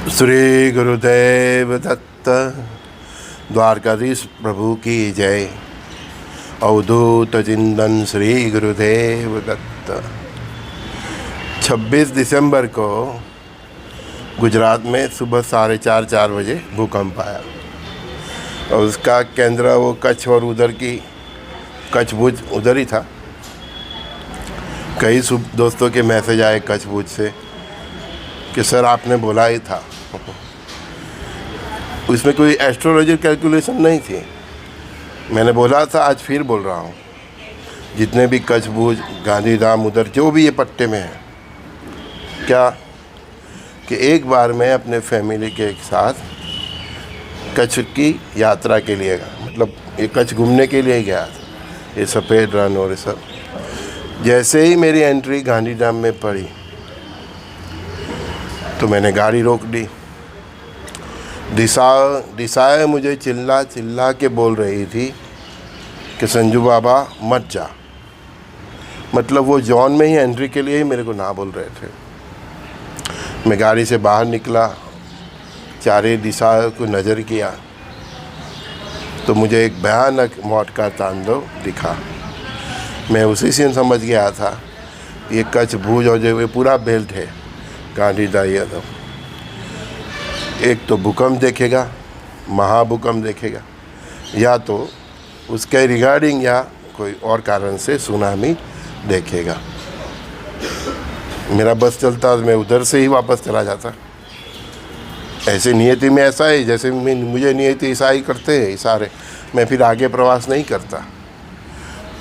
श्री गुरुदेव दत्त। द्वारकाधीश प्रभु की जय। अवधूत चिंतन श्री गुरुदेव दत्त। 26 दिसंबर को गुजरात में सुबह 4:30 बजे भूकंप आया और उसका केंद्र वो कच्छ और उधर की कच्छ भुज उधर ही था। कई दोस्तों के मैसेज आए कच्छ भुज से कि सर आपने बोला ही था। उसमें कोई एस्ट्रोलॉजी कैलकुलेशन नहीं थी। मैंने बोला था, आज फिर बोल रहा हूँ। जितने भी कच्छ भुज गांधीधाम उधर जो भी ये पट्टे में है, क्या कि एक बार मैं अपने फैमिली के साथ कच्छ की यात्रा के लिए गया, मतलब ये कच्छ घूमने के लिए गया था। ये सफ़ेद रण और ये सब। जैसे ही मेरी एंट्री गांधीधाम में पड़ी तो मैंने गाड़ी रोक दी। दिशाएं मुझे चिल्ला के बोल रही थी कि संजू बाबा मत जा। मतलब वो जॉन में ही एंट्री के लिए ही मेरे को ना बोल रहे थे। मैं गाड़ी से बाहर निकला, चारे दिशाओं को नज़र किया तो मुझे एक भयानक मौत का तांडव दिखा। मैं उसी से समझ गया था ये कच्छ भुज और जो ये पूरा बेल्ट है गांधीधाम, एक तो भूकंप देखेगा, महाभूकंप देखेगा, या तो उसके रिगार्डिंग या कोई और कारण से सुनामी देखेगा। मेरा बस चलता मैं उधर से ही वापस चला जाता। ऐसे नियति में ऐसा है, जैसे मुझे नियति ईसाई करते हैं इशारे, मैं फिर आगे प्रवास नहीं करता।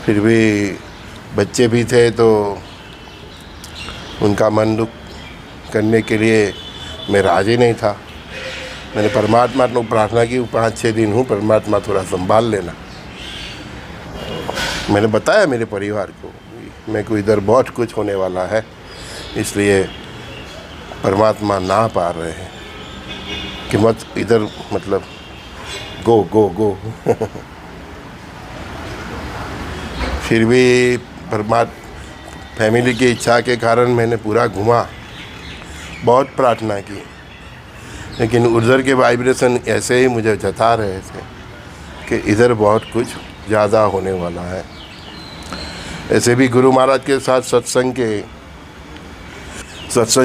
फिर भी बच्चे भी थे तो उनका मन दुख करने के लिए मैं राजी नहीं था। मैंने परमात्मा को प्रार्थना की, 5-6 दिन हूँ, परमात्मा थोड़ा संभाल लेना। मैंने बताया मेरे परिवार को मेरे को इधर बहुत कुछ होने वाला है, इसलिए परमात्मा ना पा रहे हैं कि मत इधर, मतलब गो गो गो। फिर भी फैमिली की इच्छा के कारण मैंने पूरा घुमा, बहुत प्रार्थना की, लेकिन उधर के वाइब्रेशन ऐसे ही मुझे जता रहे थे कि इधर बहुत कुछ ज़्यादा होने वाला है। ऐसे भी गुरु महाराज के साथ सत्संग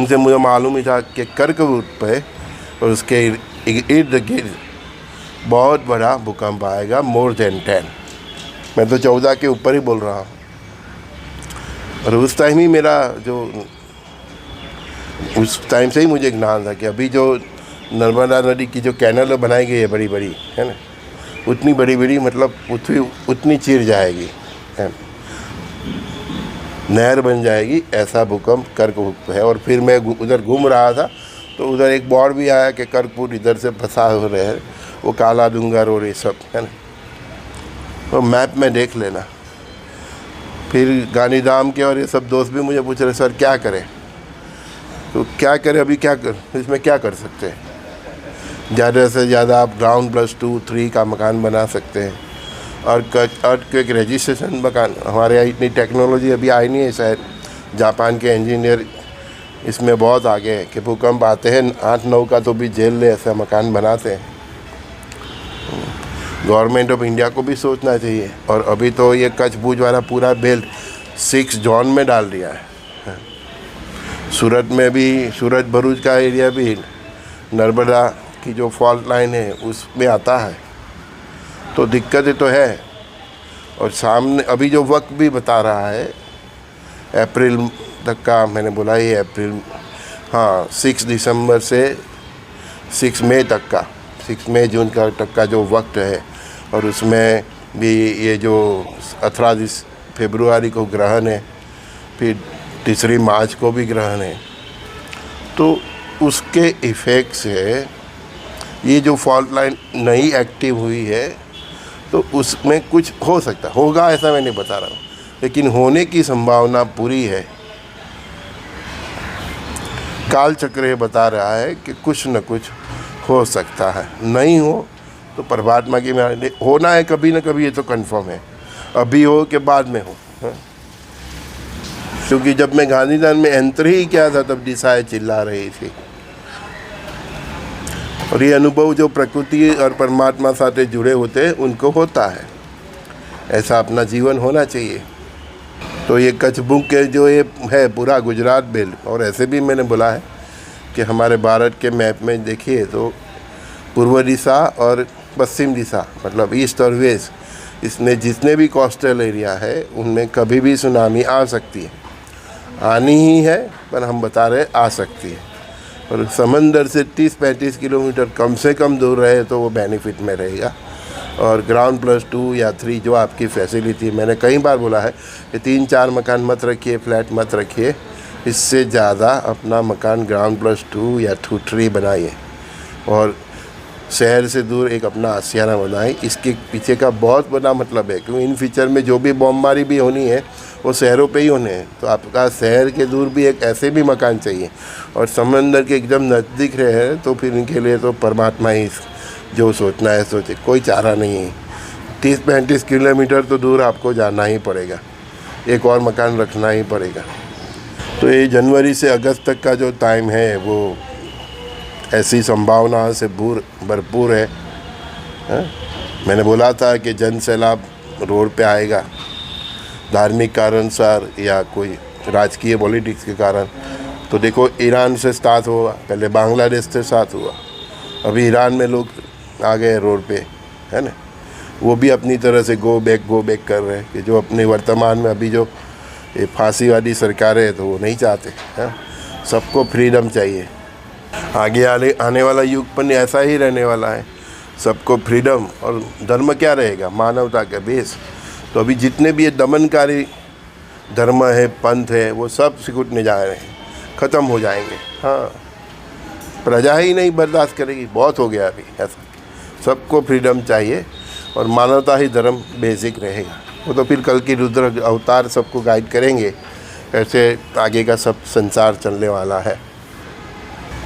से मुझे मालूम ही था कि कर्कवृत पे और उसके इर्द गिर्द बहुत बड़ा भूकंप आएगा, more than 10। मैं तो 14 के ऊपर ही बोल रहा हूँ। और उस टाइम ही उस टाइम से ही मुझे ज्ञान था कि अभी जो नर्मदा नदी की जो कैनल बनाई गई है बड़ी बड़ी, है ना, उतनी बड़ी बड़ी, मतलब उतनी चीर जाएगी, है, नहर बन जाएगी, ऐसा भूकंप कर्कवृत है। और फिर मैं उधर घूम रहा था तो उधर एक बोर्ड भी आया कि कर्कवृत इधर से फंसा हो रहे हैं, वो काला डूंगर और ये सब, है ना, तो मैप में देख लेना। फिर गांधीधाम के और ये सब दोस्त भी मुझे पूछ रहे, सर क्या करें? तो क्या करें, अभी क्या इसमें क्या कर सकते हैं? ज़्यादा से ज़्यादा आप ग्राउंड +2-3 का मकान बना सकते हैं। और अर्थक्वेक रजिस्ट्रेशन मकान, हमारे यहाँ इतनी टेक्नोलॉजी अभी आई नहीं है शायद। जापान के इंजीनियर इसमें बहुत आगे हैं कि भूकंप आते हैं 8-9 का तो भी झेल ले, ऐसा मकान बनाते हैं। गवर्नमेंट ऑफ इंडिया को भी सोचना चाहिए। और अभी तो ये कच्छ भुज वाला पूरा बेल्ट 6 जोन में डाल दिया है। सूरत में भी, सूरत भरूच का एरिया भी नर्मदा की जो फॉल्ट लाइन है उसमें आता है, तो दिक्कतें तो है। और सामने अभी जो वक्त भी बता रहा है अप्रैल तक का, मैंने बोला ही अप्रैल, हाँ, 6 दिसंबर से 6 मई तक का, 6 मई जून तक का जो वक्त है। और उसमें भी ये जो 18 फरवरी को ग्रहण है, फिर 3 मार्च को भी ग्रहण है, तो उसके इफ़ेक्ट से ये जो फॉल्ट लाइन नई एक्टिव हुई है तो उसमें कुछ हो सकता होगा, ऐसा मैं नहीं बता रहा हूँ, लेकिन होने की संभावना पूरी है। काल चक्र ये बता रहा है कि कुछ न कुछ हो सकता है। नहीं हो तो परमात्मा की होना है कभी न कभी, ये तो कंफर्म है। अभी हो कि बाद में हो, है? क्योंकि जब मैं गांधीधाम में एंट्री ही किया था तब दिशाएं चिल्ला रही थी। और ये अनुभव जो प्रकृति और परमात्मा साथ जुड़े होते हैं उनको होता है। ऐसा अपना जीवन होना चाहिए। तो ये कच्छ बुक के जो ये है पूरा गुजरात बेल्ट, और ऐसे भी मैंने बोला है कि हमारे भारत के मैप में देखिए तो पूर्व दिशा और पश्चिम दिशा मतलब ईस्ट और वेस्ट, इसमें जितने भी कोस्टल एरिया है उनमें कभी भी सुनामी आ सकती है, आनी ही है, पर हम बता रहे आ सकती है। और समंदर से 30-35 किलोमीटर कम से कम दूर रहे तो वो बेनिफिट में रहेगा। और ग्राउंड +2 या 3 जो आपकी फैसिलिटी, मैंने कई बार बोला है कि 3-4 मकान मत रखिए, फ्लैट मत रखिए, इससे ज़्यादा अपना मकान ग्राउंड +2 या 2-3 बनाइए और शहर से दूर एक अपना आशियाना बनाए। इसके पीछे का बहुत बड़ा मतलब है क्योंकि इन फ्यूचर में जो भी बमबारी भी होनी है वो शहरों पे ही होने हैं, तो आपका शहर के दूर भी एक ऐसे भी मकान चाहिए। और समंदर के एकदम नज़दीक रहे तो फिर इनके लिए तो परमात्मा ही जो सोचना है सोचे, कोई चारा नहीं है। 30-35 किलोमीटर तो दूर आपको जाना ही पड़ेगा, एक और मकान रखना ही पड़ेगा। तो ये जनवरी से अगस्त तक का जो टाइम है वो ऐसी संभावना से भरपूर है। मैंने बोला था कि जन सैलाब रोड पे आएगा, धार्मिक कारणसार या कोई राजकीय पॉलिटिक्स के कारण। तो देखो ईरान से स्टार्ट हुआ, पहले बांग्लादेश से स्टार्ट हुआ, अभी ईरान में लोग आ गए रोड पे, है ना। वो भी अपनी तरह से गो बैक कर रहे हैं कि जो अपने वर्तमान में अभी जो ये फांसीवादी सरकारें है तो वो नहीं चाहते हैं। सबको फ्रीडम चाहिए। आगे आने वाला युग पर ऐसा ही रहने वाला है, सबको फ्रीडम। और धर्म क्या रहेगा? मानवता का बेस। तो अभी जितने भी ये दमनकारी धर्म है, पंथ है, वो सब सिकुड़ने जा रहे हैं, ख़त्म हो जाएंगे। हाँ, प्रजा ही नहीं बर्दाश्त करेगी, बहुत हो गया अभी ऐसा। सबको फ्रीडम चाहिए और मानवता ही धर्म बेसिक रहेगा। वो तो फिर कल की रुद्र अवतार सबको गाइड करेंगे, ऐसे आगे का सब संसार चलने वाला है।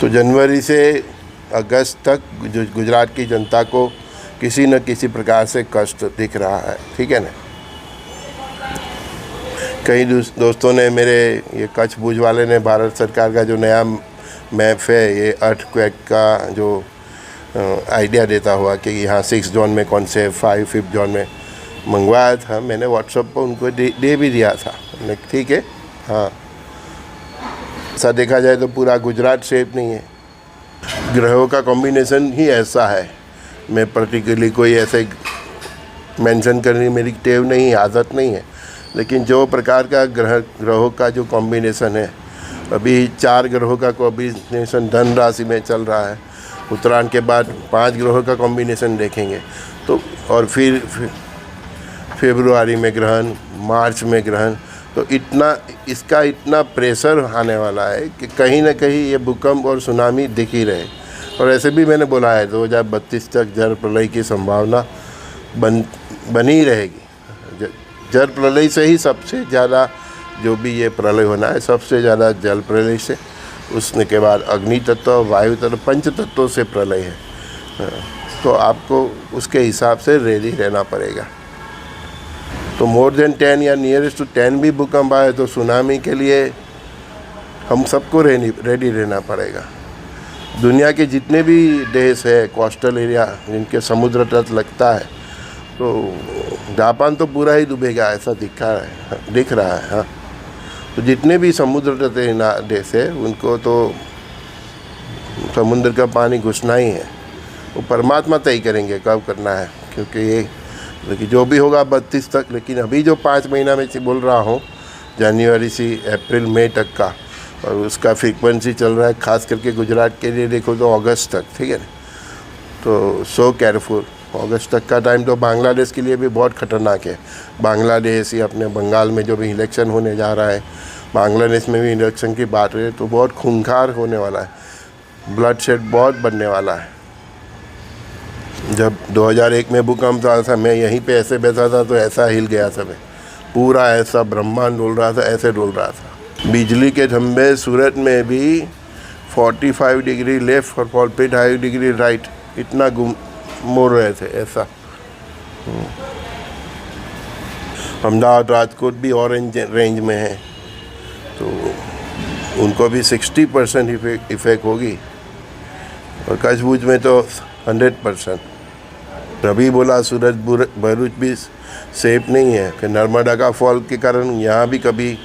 तो जनवरी से अगस्त तक गुजरात की जनता को किसी न किसी प्रकार से कष्ट दिख रहा है, ठीक है ना। कई दोस्तों ने मेरे ये कच्छ भुज वाले ने भारत सरकार का जो नया मैप है, ये अर्थक्वेक का जो आइडिया देता हुआ कि यहाँ 6 जोन में कौन से 5th जोन में मंगवाया था, मैंने व्हाट्सएप पर उनको दे भी दिया था। ठीक है, हाँ, ऐसा देखा जाए तो पूरा गुजरात सेफ नहीं है, ग्रहों का कॉम्बिनेशन ही ऐसा है। मैं पर्टिकुलरली कोई ऐसे मेंशन करने मेरी टेव नहीं, आदत नहीं है, लेकिन जो प्रकार का ग्रहों का जो कॉम्बिनेशन है, अभी 4 ग्रहों का कॉम्बिनेशन धन राशि में चल रहा है। उत्तरायण के बाद 5 ग्रहों का कॉम्बिनेशन देखेंगे तो, और फिर फरवरी में ग्रहण, मार्च में ग्रहण, तो इसका इतना प्रेशर आने वाला है कि कहीं ना कहीं ये भूकंप और सुनामी दिख ही रहे। और ऐसे भी मैंने बोला है 2032 तक जल प्रलय की संभावना बनी रहेगी। जल प्रलय से ही सबसे ज़्यादा जो भी ये प्रलय होना है, सबसे ज़्यादा जल प्रलय से, उसने के बाद अग्नि तत्व, वायु तत्व, पंच तत्वों से प्रलय है। तो आपको उसके हिसाब से रेडी रहना पड़ेगा। तो मोर देन 10 या नियरेस्ट टू 10 भी भूकंप आए तो सुनामी के लिए हम सबको रेडी रहना पड़ेगा। दुनिया के जितने भी देश है कोस्टल एरिया जिनके समुद्र तट लगता है, तो जापान तो पूरा ही डूबेगा ऐसा दिख रहा है। हाँ, तो जितने भी समुद्र तट देश है उनको तो समुद्र का पानी घुसना ही है। वो परमात्मा तय करेंगे कब करना है, क्योंकि ये लेकिन जो भी होगा 32 तक। लेकिन अभी जो 5 महीना में बोल रहा हूँ, जनवरी से अप्रैल मई तक का, और उसका फ्रीक्वेंसी चल रहा है खास करके गुजरात के लिए देखो तो अगस्त तक, ठीक है ना। तो सो केयरफुल। अगस्त तक का टाइम तो बांग्लादेश के लिए भी बहुत खतरनाक है। बांग्लादेश या अपने बंगाल में जो भी इलेक्शन होने जा रहा है, बांग्लादेश में भी इलेक्शन की बात है तो बहुत खूंखार होने वाला है, ब्लड शेड बहुत बनने वाला है। जब 2001 में भूकंप आया था, मैं यहीं पे ऐसे बैठा था तो ऐसा हिल गया था, मैं पूरा ऐसा ब्रह्मांड डोल रहा था, ऐसे डोल रहा था। बिजली के खंभे सूरत में भी 45 डिग्री लेफ्ट और 45 डिग्री राइट इतना मोड़ रहे थे ऐसा। अहमदाबाद, राजकोट भी ऑरेंज रेंज में है, तो उनको भी 60% इफेक्ट होगी। और कच्छ भुज में तो 100%। अभी बोला सूरत भरूच भी सेफ नहीं है, कि नर्मदा का फॉल के कारण यहाँ भी कभी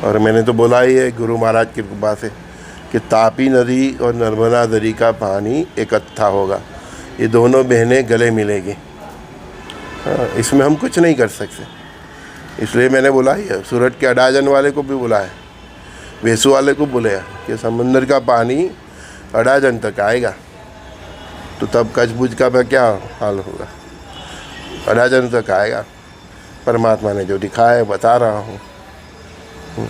और मैंने तो बोला ही है गुरु महाराज की कृपा से कि तापी नदी और नर्मदा नदी का पानी इकट्ठा होगा, ये दोनों बहनें गले मिलेगी। हाँ, इसमें हम कुछ नहीं कर सकते, इसलिए मैंने बोला ही है। सूरत के अडाजन वाले को भी बुलाया, वेसू वाले को बुलाया कि समंदर का पानी अडाजन तक आएगा, तो तब कच्छ भुज का क्या हाल होगा। अडाजन तक आएगा, परमात्मा ने जो दिखाया है बता रहा हूँ।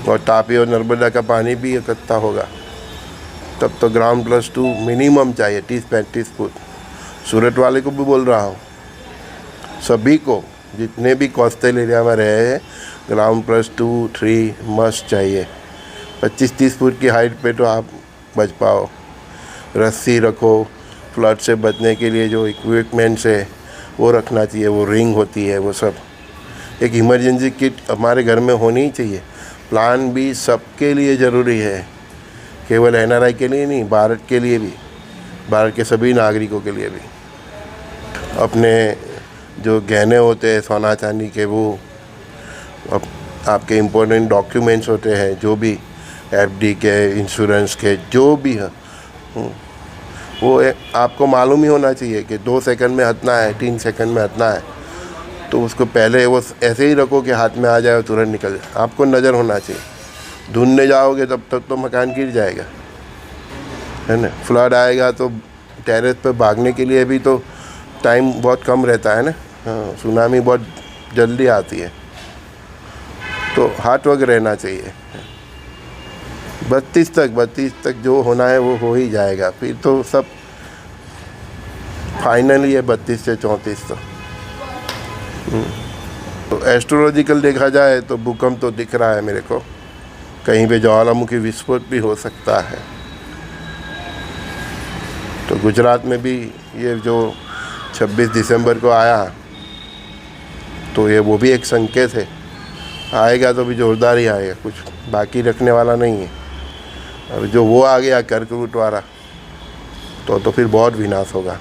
और तापी और नर्मदा का पानी भी इकट्ठा होगा, तब तो ग्राउंड +2 मिनिमम चाहिए, 30-35 फुट। सूरत वाले को भी बोल रहा हूँ, सभी को जितने भी कोस्टल एरिया में रहे हैं, ग्राउंड +2, 3 मस्ट चाहिए। 25-30 फुट की हाइट पे तो आप बच पाओ। रस्सी रखो, फ्लड से बचने के लिए जो इक्विपमेंट्स है वो रखना चाहिए, वो रिंग होती है, वो सब। एक इमरजेंसी किट हमारे घर में होनी ही चाहिए। प्लान भी सबके लिए ज़रूरी है, केवल NRI के लिए नहीं, भारत के लिए भी, भारत के सभी नागरिकों के लिए भी। अपने जो गहने होते हैं सोना चांदी के, वो आपके इम्पोर्टेंट डॉक्यूमेंट्स होते हैं, जो भी FD के, इंश्योरेंस के, जो भी है, वो आपको मालूम ही होना चाहिए कि 2 सेकंड में हटना है, 3 सेकंड में हटना है। तो उसको पहले वो ऐसे ही रखो कि हाथ में आ जाए और तुरंत निकल जाए, आपको नज़र होना चाहिए। ढूंढने जाओगे तब तक तो मकान गिर जाएगा, है ना। फ्लड आएगा तो टेरेस पे भागने के लिए भी तो टाइम बहुत कम रहता है ना। हाँ, सुनामी बहुत जल्दी आती है, तो हाथ वग रहना चाहिए। 32 तक जो होना है वो हो ही जाएगा, फिर तो सब फाइनली है 32 से 34 तक। तो एस्ट्रोलॉजिकल देखा जाए तो भूकंप तो दिख रहा है मेरे को, कहीं पे ज्वालामुखी विस्फोट भी हो सकता है। तो गुजरात में भी ये जो 26 दिसंबर को आया, तो ये वो भी एक संकेत है। आएगा तो भी जोरदार ही आएगा, कुछ बाकी रखने वाला नहीं है। और जो वो आ गया कर्कवृत वाला, तो फिर बहुत विनाश होगा।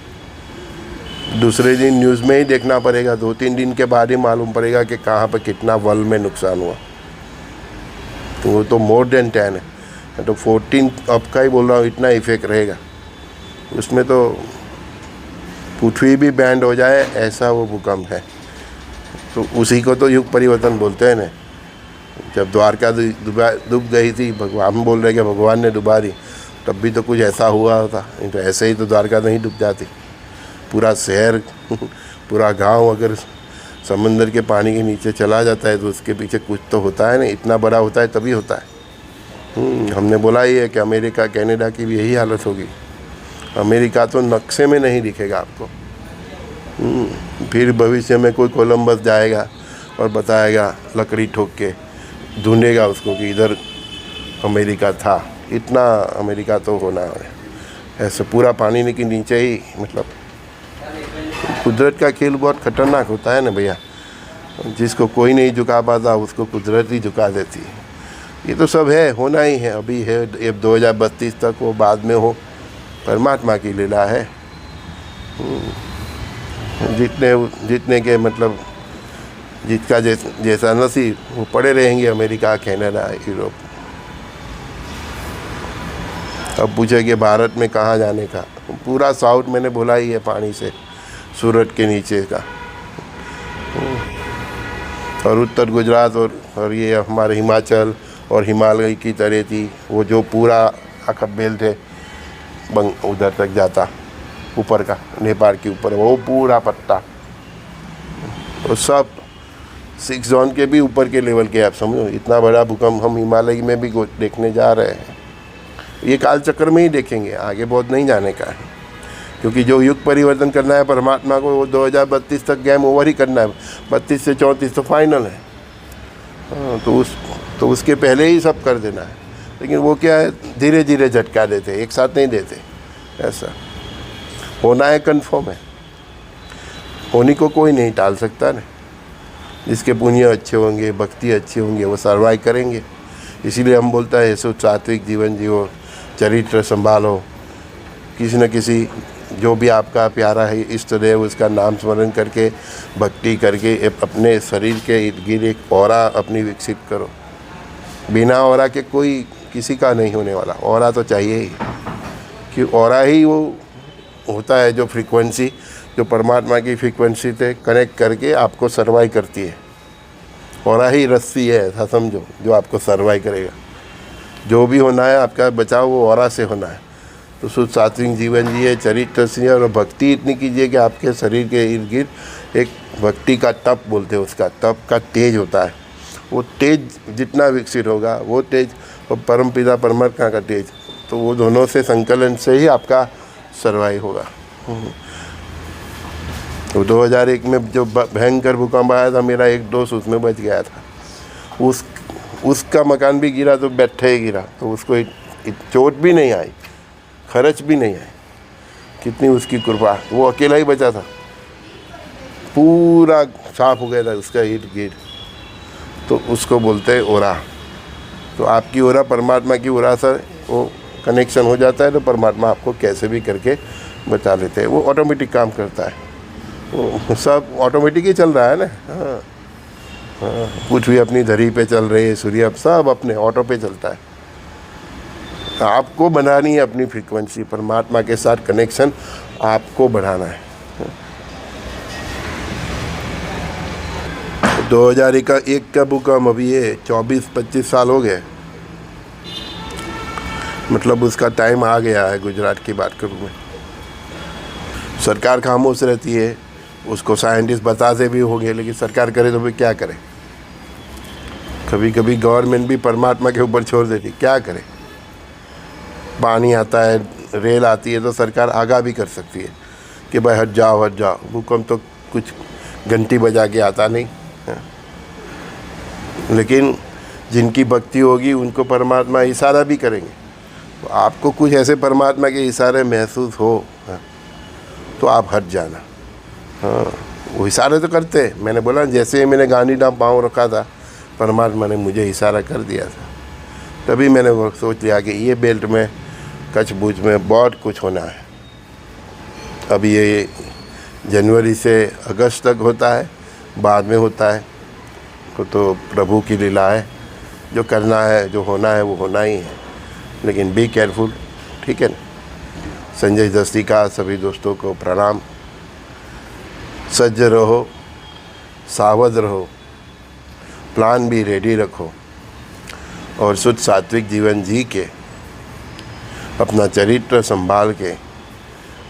दूसरे दिन न्यूज़ में ही देखना पड़ेगा, 2-3 दिन के बाद ही मालूम पड़ेगा कि कहाँ पर कितना वर्ल्ड में नुकसान हुआ। तो वो तो मोर देन 10 है, तो 14 अब का ही बोल रहा हूँ, इतना इफेक्ट रहेगा उसमें। तो पृथ्वी भी बैंड हो जाए ऐसा वो भूकंप है। तो उसी को तो युग परिवर्तन बोलते हैं ना। जब द्वारका डूब गई थी, भगवान बोल रहे कि भगवान ने डुबा दी, तब भी तो कुछ ऐसा हुआ होता, नहीं तो ऐसे ही तो द्वारका नहीं डूब जाती। पूरा शहर पूरा गांव अगर समंदर के पानी के नीचे चला जाता है तो उसके पीछे कुछ तो होता है ना, इतना बड़ा होता है तभी होता है। हमने बोला ही है कि अमेरिका कनाडा की भी यही हालत होगी। अमेरिका तो नक्शे में नहीं दिखेगा आपको। फिर भविष्य में कोई कोलंबस जाएगा और बताएगा, लकड़ी ठोक के ढूंढेगा उसको कि इधर अमेरिका था। इतना अमेरिका तो होना है, ऐसे पूरा पानी के नीचे ही। मतलब कुदरत का खेल बहुत खतरनाक होता है ना भैया, जिसको कोई नहीं झुका पाता उसको कुदरत ही झुका देती है। ये तो सब है, होना ही है, अभी है, ये 2032 तक हो, बाद में हो, परमात्मा की लीला है। जितने के मतलब जिसका जैसा नसीब वो पड़े रहेंगे, अमेरिका, कनाडा, यूरोप। अब पूछे कि भारत में कहाँ जाने का, पूरा साउथ मैंने बोला ही है, पानी से सूरत के नीचे का, और उत्तर गुजरात और ये हमारे हिमाचल और हिमालय की तरह थी, वो जो पूरा आखा बेल्ट है उधर तक जाता, ऊपर का नेपाल के ऊपर वो पूरा पट्टा, और सब 6 जोन के भी ऊपर के लेवल के। आप समझो इतना बड़ा भूकंप हम हिमालय में भी देखने जा रहे हैं। ये काल चक्र में ही देखेंगे, आगे बहुत नहीं जाने का है, क्योंकि जो युग परिवर्तन करना है परमात्मा को, वो 2032 तक गेम ओवर ही करना है। 32 से 34 तो फाइनल है। तो उसके पहले ही सब कर देना है। लेकिन वो क्या है, धीरे धीरे झटका देते, एक साथ नहीं देते। ऐसा होना है, कन्फर्म है, होने को कोई नहीं टाल सकता ना। जिसके पुण्य अच्छे होंगे, भक्ति अच्छी होंगे, वो सर्वाइव करेंगे। इसीलिए हम बोलता है ऐसे सात्विक जीवन जियो, चरित्र संभालो, किसी न किसी जो भी आपका प्यारा है इष्ट देव उसका नाम स्मरण करके भक्ति करके अपने शरीर के इर्द गिर्द एक ऑरा अपनी विकसित करो। बिना ऑरा के कोई किसी का नहीं होने वाला, ऑरा तो चाहिए ही, कि ऑरा ही वो होता है जो फ्रीक्वेंसी, जो परमात्मा की फ्रीक्वेंसी से कनेक्ट करके आपको सर्वाइव करती है। ऑरा ही रस्सी है, ऐसा समझो, जो आपको सर्वाइव करेगा। जो भी होना है आपका बचाव वो ऑरा से होना है। तो शुद्ध सात्विक जीवन जिए, चरित्र से, और भक्ति इतनी कीजिए कि आपके शरीर के इर्द गिर्द एक भक्ति का तप बोलते हैं, उसका तप का तेज होता है। वो तेज जितना विकसित होगा वो तेज, और परमपिता परमात्मा का तेज, तो वो दोनों से संकलन से ही आपका सर्वाइव होगा। तो 2001 में जो भयंकर भूकंप आया था, मेरा एक दोस्त उसमें बच गया था। उसका मकान भी गिरा तो बैठे ही गिरा, तो उसको चोट भी नहीं आई, खर्च भी नहीं आई। कितनी उसकी कृपा, वो अकेला ही बचा था, पूरा साफ हो गया था उसका इर्द गिर्द। तो उसको बोलते हैं ओरा। तो आपकी ओरा परमात्मा की ओरा से वो कनेक्शन हो जाता है, तो परमात्मा आपको कैसे भी करके बचा लेते हैं। वो ऑटोमेटिक काम करता है, वो सब ऑटोमेटिक ही चल रहा है ना। हाँ हाँ, कुछ भी अपनी धरी पे चल रही है, सूर्य सब अपने ऑटो पे चलता है। आपको बनानी है अपनी फ्रीक्वेंसी, परमात्मा के साथ कनेक्शन आपको बढ़ाना है। 2001 का भूकंप, अभी ये 24-25 साल हो गए, मतलब उसका टाइम आ गया है। गुजरात की बात करूँ मैं, सरकार खामोश रहती है, उसको साइंटिस्ट बताते भी होंगे, लेकिन सरकार करे तो भी क्या करे। कभी कभी गवर्नमेंट भी परमात्मा के ऊपर छोड़ देती, क्या करे। पानी आता है, रेल आती है, तो सरकार आगाह भी कर सकती है कि भाई हट जाओ हट जाओ। भूकंप तो कुछ घंटी बजा के आता नहीं है। लेकिन जिनकी भक्ति होगी उनको परमात्मा इशारा भी करेंगे। तो आपको कुछ ऐसे परमात्मा के इशारे महसूस हो तो आप हट जाना। हाँ, वो इशारे तो करते हैं। मैंने बोला जैसे मैंने गांधी डाम पाँव रखा था, परमात्मा ने मुझे इशारा कर दिया था। तभी मैंने वो सोच लिया कि ये बेल्ट में, कच्छ भुज में बहुत कुछ होना है। अब ये जनवरी से अगस्त तक होता है, बाद में होता है। तो प्रभु की लीला है, जो करना है, जो होना है वो होना ही है। लेकिन बी केयरफुल, ठीक है ना। संजय दस्ती का सभी दोस्तों को प्रणाम। सज्ज रहो, सावध रहो, प्लान भी रेडी रखो, और शुद्ध सात्विक जीवन जी के अपना चरित्र संभाल के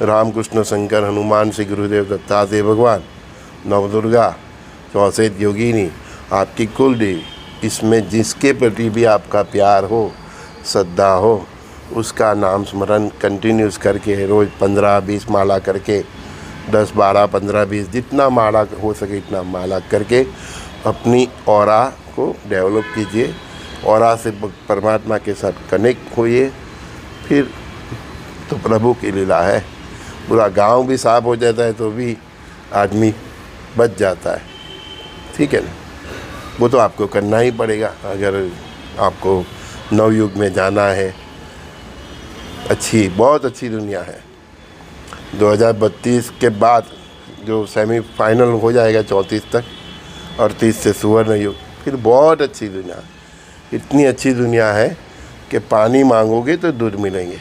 रामकृष्ण शंकर हनुमान श्री गुरुदेव दत्तात्रेय भगवान, नवदुर्गा, 64 योगिनी, आपकी कुल देवी, इसमें जिसके प्रति भी आपका प्यार हो, श्रद्धा हो, उसका नाम स्मरण कंटिन्यूस करके रोज़ 15-20 माला करके, 10-12-15-20 जितना माला हो सके इतना माला करके अपनी ऑरा को डेवलप कीजिए। ऑरा से परमात्मा के साथ कनेक्ट होइए, फिर तो प्रभु की लीला है। पूरा गांव भी साफ हो जाता है तो भी आदमी बच जाता है, ठीक है ना। वो तो आपको करना ही पड़ेगा अगर आपको नवयुग में जाना है। बहुत अच्छी दुनिया है। 2032 के बाद जो सेमीफाइनल हो जाएगा 34 तक, और 30 से सुवर्ण युग, फिर बहुत अच्छी दुनिया। इतनी अच्छी दुनिया है कि पानी मांगोगे तो दूध मिलेंगे।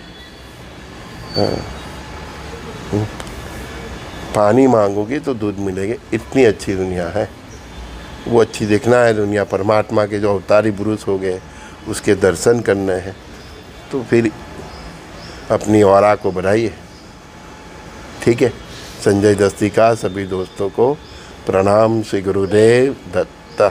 पानी मांगोगे तो दूध मिलेंगे, इतनी अच्छी दुनिया है। वो अच्छी देखना है दुनिया। परमात्मा के जो अवतारी पुरुष हो गए उसके दर्शन करने हैं, तो फिर अपनी ऑरा को बढ़ाइए, ठीक है। संजय दस्ती का सभी दोस्तों को प्रणाम। श्री गुरुदेव दत्त।